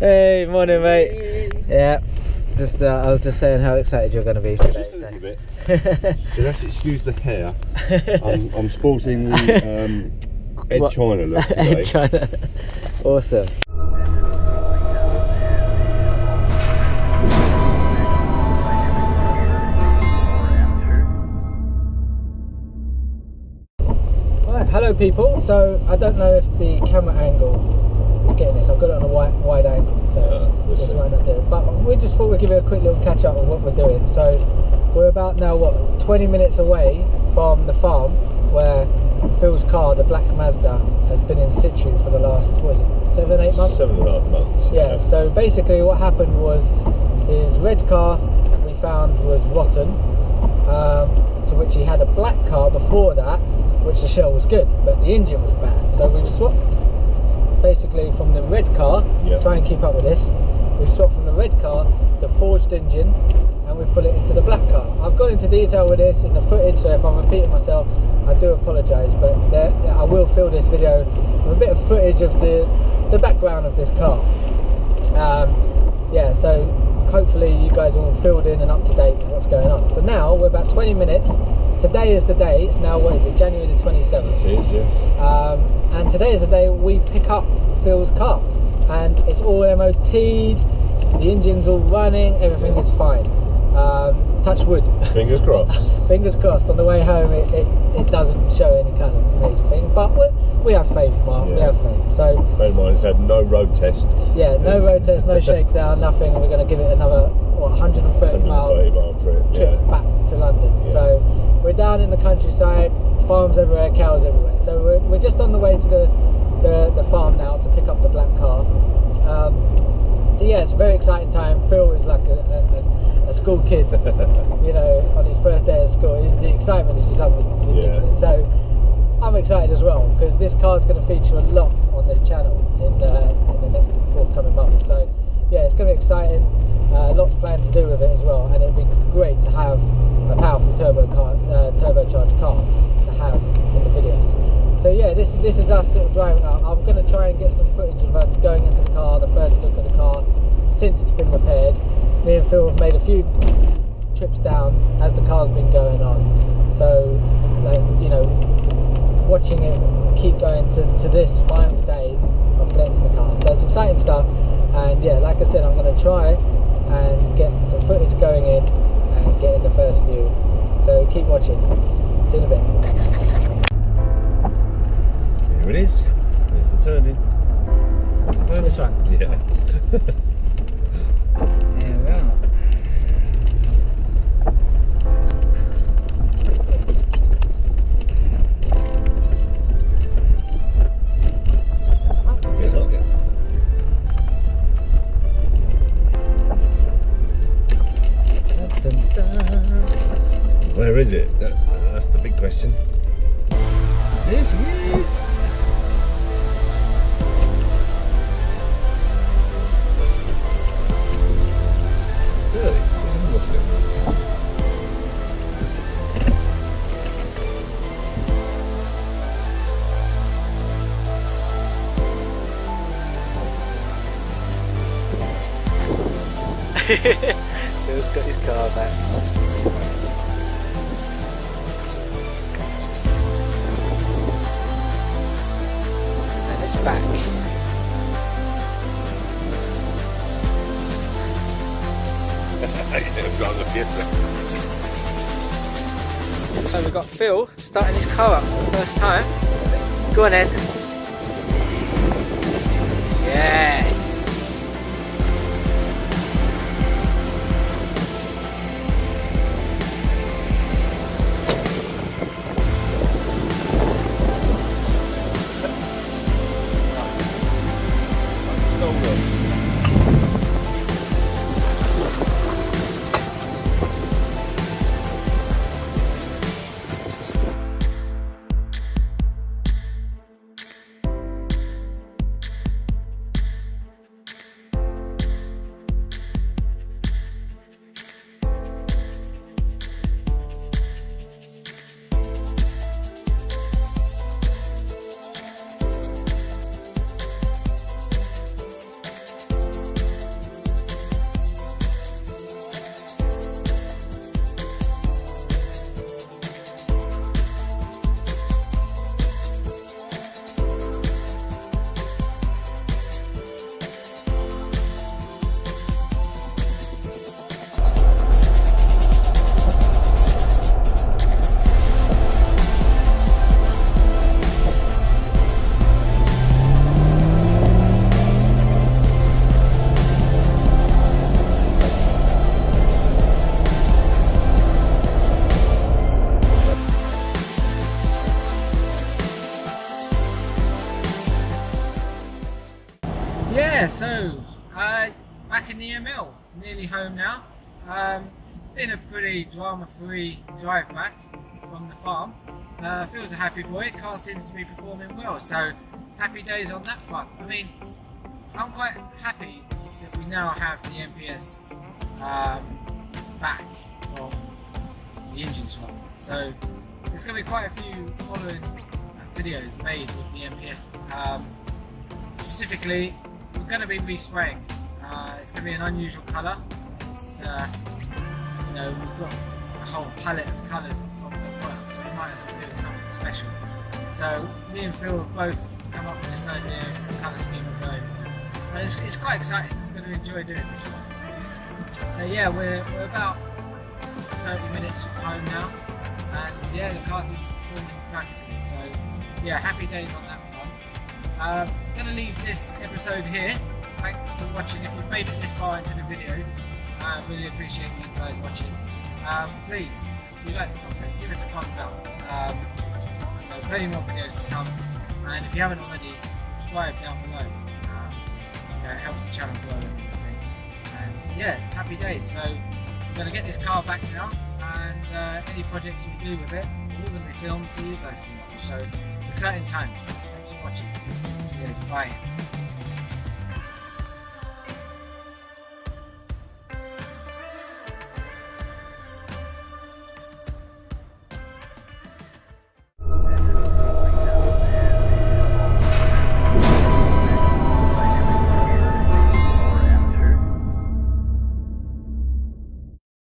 Hey, morning, mate. Yeah, just I was just saying how excited you're going to be today. Just a little bit. So let's excuse the hair. I'm sporting the Ed China look today. Ed China. Awesome. Right, hello people. So I don't know if the camera angle is getting this. I've got it on a wide angle, so this might not do it. But we just thought we'd give you a quick little catch up of what we're doing. So we're about now 20 minutes away from the farm where Phil's car, the black Mazda, has been in situ for the last, what is it, 7, 8 months? 7.5 months. Yeah, so basically what happened was his red car we found was rotten, to which he had a black car before that, which the shell was good, but the engine was bad. So we've swapped basically from the red car, try and keep up with this, we swapped from the red car, the forged engine, and we put it into the black car. I've gone into detail with this in the footage, so if I'm repeating myself, I do apologise, but I will fill this video with a bit of footage of the background of this car. Yeah, so hopefully you guys are all filled in and up to date with what's going on. So now we're about 20 minutes. Today is the day. It's now, what is it, January the 27th? It is, yes. And today is the day we pick up Phil's car, and it's all MOT'd, the engine's all running, everything is fine. Touch wood. Fingers crossed. Fingers crossed. On the way home it doesn't show any kind of major thing, but we have faith, Mark. We have faith. So bear in mind it's had no road test. Yeah, no road test, no shakedown, nothing. We're going to give it another 130 mile trip back to London. So we're down in the countryside, farms everywhere, cows everywhere. So we're just on the way to the farm now to pick up the black car. So yeah, it's a very exciting time. Phil is like a school kid, you know, on his first day of school. The excitement is just something ridiculous. So I'm excited as well, because this car is going to feature a lot on this channel in the next forthcoming months. So yeah, it's going to be exciting. Lots planned to do with it as well, and it'd be great to have a powerful turbocharged car to have in the videos. So yeah, this is us sort of driving up. I'm going to try and get some footage of us going into the car, the first look at the car since it's been repaired. Me and Phil have made a few trips down as the car's been going on. So, like, you know, watching it keep going to this final day of collecting the car. So it's exciting stuff. And yeah, like I said, I'm going to try and get some footage going in and get in the first view. So keep watching. See you in a bit. Here it is. There's the turning. This one? Yeah. There we are. It's okay. Where is it? That's the big question. There she is. Really? Look at it. Phil's got his car back. And it's back. So we've got Phil starting his car up for the first time. Go on then. Yes. home now. It's been a pretty drama-free drive back from the farm. Feels a happy boy. Car seems to be performing well, so happy days on that front. I mean, I'm quite happy that we now have the MPS back from the engine swap. So there's going to be quite a few following videos made with the MPS. Specifically, we're going to be respraying. It's going to be an unusual colour. It's you know, we've got a whole palette of colours from the work, so we might as well do something special. So me and Phil have both come up with this idea for the colour scheme we're going for. And it's quite exciting. I'm going to enjoy doing this one. So yeah, we're about 30 minutes from home now, and yeah, the car seems to be performing perfectly. So yeah, happy days on that front. I'm going to leave this episode here. Thanks for watching. If you've made it this far into the video, I really appreciate you guys watching. Please, if you like the content, give us a thumbs up. You know, plenty more videos to come, and if you haven't already, subscribe down below. You know, it helps the channel grow and everything. And yeah, happy days. So I'm going to get this car back now, and any projects we do with it, they're all going to be filmed so you guys can watch. So exciting times. Thanks for watching. Yes, bye.